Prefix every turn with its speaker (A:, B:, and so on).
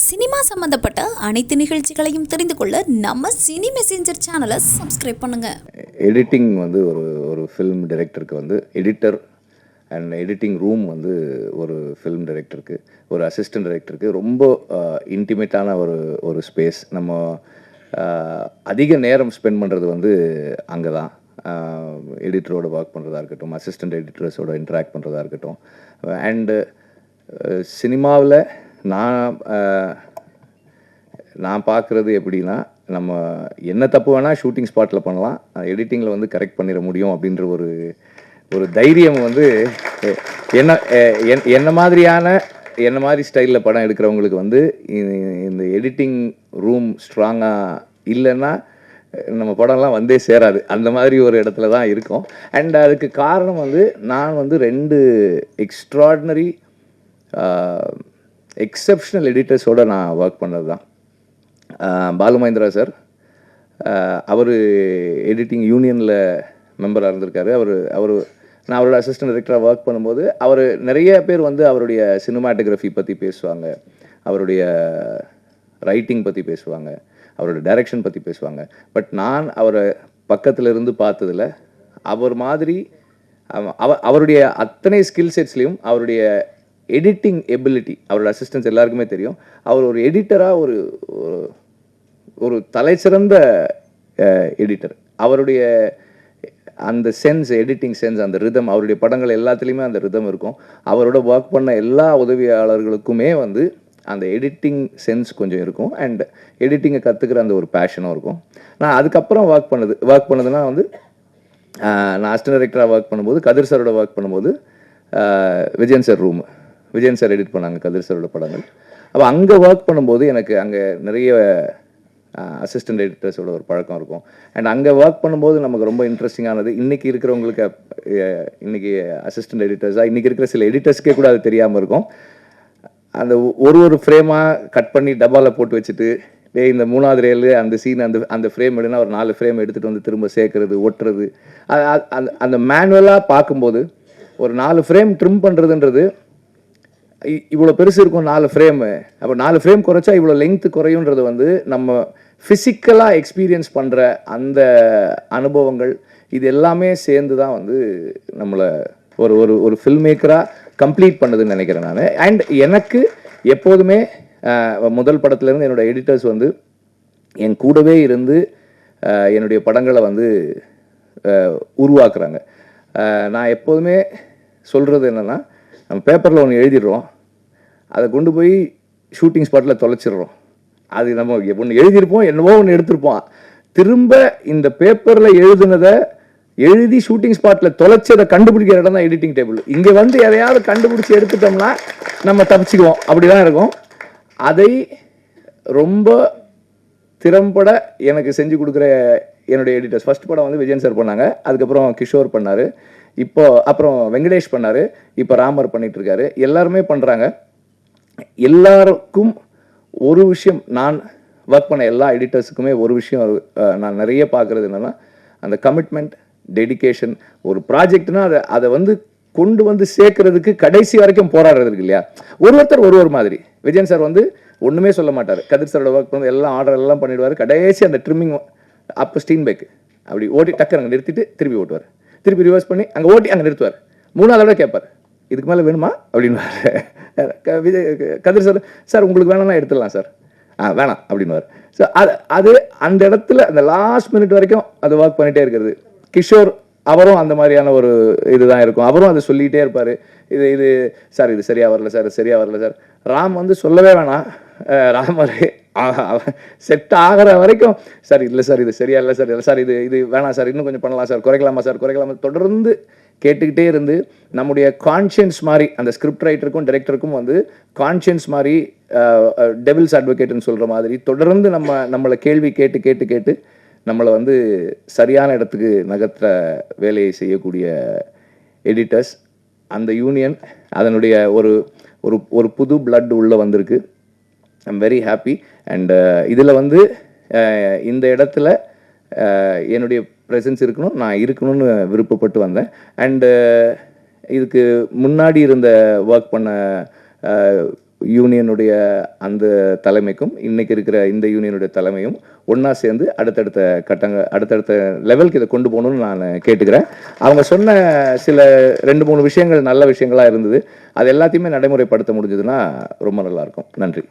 A: Cinema சம்பந்தப்பட்ட அனைத்து நிகழ்ச்சிகளையும் தெரிந்து கொள்ள நம்ம சினி மெசேஞ்சர் சேனலை சப்ஸ்கிரைப் பண்ணுங்க.
B: எடிட்டிங் வந்து ஒரு ஒரு ஃபிலிம் டைரக்டருக்கு வந்து எடிட்டர் அண்ட் எடிட்டிங் ரூம் வந்து ஒரு ஃபிலிம் டைரக்டருக்கு, ஒரு அசிஸ்டன்ட் டைரக்டருக்கு ரொம்ப இன்டிமேட்டான ஒரு ஸ்பேஸ். நம்ம அதிக நேரம் ஸ்பெண்ட் பண்ணுறது வந்து அங்கே தான். எடிட்டரோட ஒர்க் பண்ணுறதா இருக்கட்டும், அசிஸ்டன்ட் எடிட்டர்ஸோட இன்ட்ராக்ட் பண்ணுறதா இருக்கட்டும். அண்டு சினிமாவில் நான் பார்க்குறது எப்படின்னா, நம்ம என்ன தப்பு வேணால் ஷூட்டிங் ஸ்பாட்டில் பண்ணலாம், எடிட்டிங்கில் வந்து கரெக்ட் பண்ணிட முடியும் அப்படின்ற ஒரு தைரியம் வந்து என்ன மாதிரி ஸ்டைலில் படம் எடுக்கிறவங்களுக்கு வந்து இந்த எடிட்டிங் ரூம் ஸ்ட்ராங்காக இல்லைன்னா நம்ம படம்லாம் வந்தே சேராது. அந்த மாதிரி ஒரு இடத்துல தான் இருக்கும். அண்ட் அதுக்கு காரணம் வந்து நான் வந்து 2 எக்ஸ்ட்ராடினரி எக்ஸப்ஷனல் எடிட்டர்ஸோடு நான் ஒர்க் பண்ணது தான். பாலு மகேந்திரா சார், அவர் எடிட்டிங் யூனியனில் மெம்பராக இருந்திருக்காரு. நான் அவரோட அசிஸ்டன்ட் டைரக்டராக ஒர்க் பண்ணும்போது அவர் நிறைய பேர் வந்து அவருடைய சினிமாட்டோகிராஃபி பற்றி பேசுவாங்க, அவருடைய ரைட்டிங் பற்றி பேசுவாங்க, அவரோட டைரக்ஷன் பற்றி பேசுவாங்க. பட் நான் அவரை பக்கத்தில் இருந்து பார்த்ததில் அவர் மாதிரி அவருடைய அத்தனை ஸ்கில் செட்ஸ்லேயும் அவருடைய எடிட்டிங் எபிலிட்டி, அவரோட அசிஸ்டன்ஸ் எல்லாருக்குமே தெரியும். அவர் ஒரு எடிட்டராக ஒரு தலைச்சிறந்த எடிட்டர். அவருடைய அந்த சென்ஸ், எடிட்டிங் சென்ஸ், அந்த ரிதம், அவருடைய படங்கள் எல்லாத்துலேயுமே அந்த ரிதம் இருக்கும். அவரோட ஒர்க் பண்ண எல்லா உதவியாளர்களுக்குமே வந்து அந்த எடிட்டிங் சென்ஸ் கொஞ்சம் இருக்கும். அண்ட் எடிட்டிங்கை கற்றுக்கிற அந்த ஒரு பேஷனும் இருக்கும். நான் அதுக்கப்புறம் ஒர்க் பண்ணதுன்னா வந்து நான் அசிஸ்டன்ட் டைரக்டராக ஒர்க் பண்ணும்போது, கதிர் சாரோட ஒர்க் பண்ணும்போது விஜயன் சார் எடிட் பண்ணாங்க கதிர் சாரோட படங்கள். அப்போ அங்கே ஒர்க் பண்ணும்போது எனக்கு அங்கே நிறைய அசிஸ்டன்ட் எடிட்டர்ஸோட ஒரு பழக்கம் இருக்கும். அண்ட் அங்கே ஒர்க் பண்ணும்போது நமக்கு ரொம்ப இன்ட்ரெஸ்டிங்கானது, இன்றைக்கி இருக்கிறவங்களுக்கு, இன்றைக்கி அசிஸ்டன்ட் எடிட்டர்ஸாக இன்றைக்கி இருக்கிற சில எடிட்டர்ஸ்க்கே கூட அது தெரியாமல் இருக்கும். அந்த ஒரு ஃப்ரேமாக கட் பண்ணி டப்பாவில் போட்டு வச்சுட்டு, இந்த 3வது ரேலு அந்த சீன், அந்த ஃப்ரேம் எடுனா ஒரு 4 ஃப்ரேம் எடுத்துகிட்டு வந்து திரும்ப சேர்க்குறது, ஒட்டுறது, அந்த மேனுவலாக பார்க்கும்போது ஒரு 4 ஃப்ரேம் ட்ரிம் பண்ணுறதுன்றது இவ்வளோ பெருசு இருக்கும் 4 ஃப்ரேமு. அப்போ 4 ஃப்ரேம் குறைச்சா இவ்வளோ லெங்க்த்து குறையுன்றது வந்து நம்ம ஃபிசிக்கலாக எக்ஸ்பீரியன்ஸ் பண்ணுற அந்த அனுபவங்கள், இது எல்லாமே சேர்ந்து தான் வந்து நம்மளை ஒரு ஃபில்ம் மேக்கராக கம்ப்ளீட் பண்ணுதுன்னு நினைக்கிறேன் நான். அண்ட் எனக்கு எப்போதுமே முதல் படத்துலேருந்து என்னோடய எடிட்டர்ஸ் வந்து என் கூடவே இருந்து என்னுடைய படங்களை வந்து உருவாக்குறாங்க. நான் எப்போதுமே சொல்கிறது என்னென்னா, நம்ம பேப்பரில் ஒன்று எழுதிடுறோம், அதை கொண்டு போய் ஷூட்டிங் ஸ்பாட்டில் தொலைச்சிடுறோம். அது நம்ம ஒன்று எழுதியிருப்போம், என்னவோ ஒன்று எடுத்திருப்போம், திரும்ப இந்த பேப்பரில் எழுதி ஷூட்டிங் ஸ்பாட்டில் தொலைச்சதை கண்டுபிடிக்கிற இடம் தான் எடிட்டிங் டேபிள். இங்கே வந்து எதையாவது கண்டுபிடிச்சி எடுத்துட்டோம்னா நம்ம தப்பிச்சுக்குவோம். அப்படி தான் இருக்கும். அதை ரொம்ப திறம்பட எனக்கு செஞ்சு கொடுக்குற என்னுடைய எடிட்டர்ஸ், ஃபர்ஸ்ட் படம் வந்து விஜயன் சார் பண்ணாங்க, அதுக்கப்புறம் கிஷோர் பண்ணார், அப்புறம் வெங்கடேஷ் பண்ணார், இப்போ ராமர் பண்ணிட்டு இருக்காரு, எல்லாருமே பண்ணுறாங்க. எல்லாருக்கும் ஒரு விஷயம், நான் ஒர்க் பண்ண எல்லா எடிட்டர்ஸுக்குமே ஒரு விஷயம் நான் நிறைய பார்க்குறது என்னென்னா, அந்த கமிட்மெண்ட், டெடிகேஷன். ஒரு ப்ராஜெக்ட்னா அதை வந்து கொண்டு வந்து சேர்க்கறதுக்கு கடைசி வரைக்கும் போராடுறதுக்கு இல்லையா. ஒருத்தர் ஒரு மாதிரி. விஜயன் சார் வந்து ஒன்றுமே சொல்ல மாட்டார், கதிர் சாரோட ஒர்க் பண்ணி எல்லாம் ஆர்டர் எல்லாம் பண்ணிடுவார். கடைசி அந்த ட்ரிம்மிங் அப்போ ஸ்டீன் பைக் அப்படி ஓட்டி டக்கர் அங்கே நிறுத்திட்டு திருப்பி ஓட்டுவார், திருப்பி ரிவர்ஸ் பண்ணி அங்கே ஓட்டி அங்கே நிறுத்துவார். 3வது தடவை கேட்பார், இதுக்கு மேலே வேணுமா அப்படின்வார். கதிர் சார் உங்களுக்கு வேணும்னா எடுத்துடலாம் சார், வேணாம் அப்படின்வார். ஸோ அது அந்த இடத்துல அந்த லாஸ்ட் மினிட் வரைக்கும் அது ஒர்க் பண்ணிகிட்டே இருக்கிறது. கிஷோர் அவரும் அந்த மாதிரியான ஒரு இதுதான் இருக்கும், அவரும் அதை சொல்லிகிட்டே இருப்பார், இது சார் இது சரியாக வரல சார், சரியாக வரல சார். ராம் வந்து சொல்லவே வேணாம், ராமர் செட் ஆகிற வரைக்கும் சார் இல்லை சார் இது சரியா இல்லை சார், இல்லை சார் இது வேணாம் சார், இன்னும் கொஞ்சம் பண்ணலாம் சார், குறைக்கலாமா சார், குறைக்கலாமா, தொடர்ந்து கேட்டுக்கிட்டே இருந்து நம்முடைய கான்ஷியன்ஸ் மாதிரி, அந்த ஸ்கிரிப்ட் ரைட்டருக்கும் டைரக்டருக்கும் வந்து கான்ஷியன்ஸ் மாதிரி, டெவில்ஸ் அட்வொகேட்னு சொல்கிற மாதிரி தொடர்ந்து நம்மளை கேள்வி கேட்டு நம்மளை வந்து சரியான இடத்துக்கு நகர்த்துற வேலையை செய்யக்கூடிய எடிட்டர்ஸ். அந்த யூனியன் அதனுடைய ஒரு புது பிளட் உள்ளே வந்திருக்கு. I'm very happy. அண்ட் இதில் வந்து இந்த இடத்துல என்னுடைய ப்ரெசன்ஸ் இருக்கணும், நான் இருக்கணும்னு விருப்பப்பட்டு வந்தேன். அண்டு இதுக்கு முன்னாடி இருந்த ஒர்க் பண்ண யூனியனுடைய அந்த தலைமைக்கும் இன்னைக்கு இருக்கிற இந்த யூனியனுடைய தலைமையும் ஒன்றா சேர்ந்து அடுத்தடுத்த லெவலுக்கு இதை கொண்டு போகணும்னு நான் கேட்டுக்கிறேன். அவங்க சொன்ன சில 2-3 விஷயங்கள் நல்ல விஷயங்களாக இருந்தது. அது எல்லாத்தையுமே நடைமுறைப்படுத்த முடிஞ்சதுன்னா ரொம்ப நல்லாயிருக்கும். நன்றி.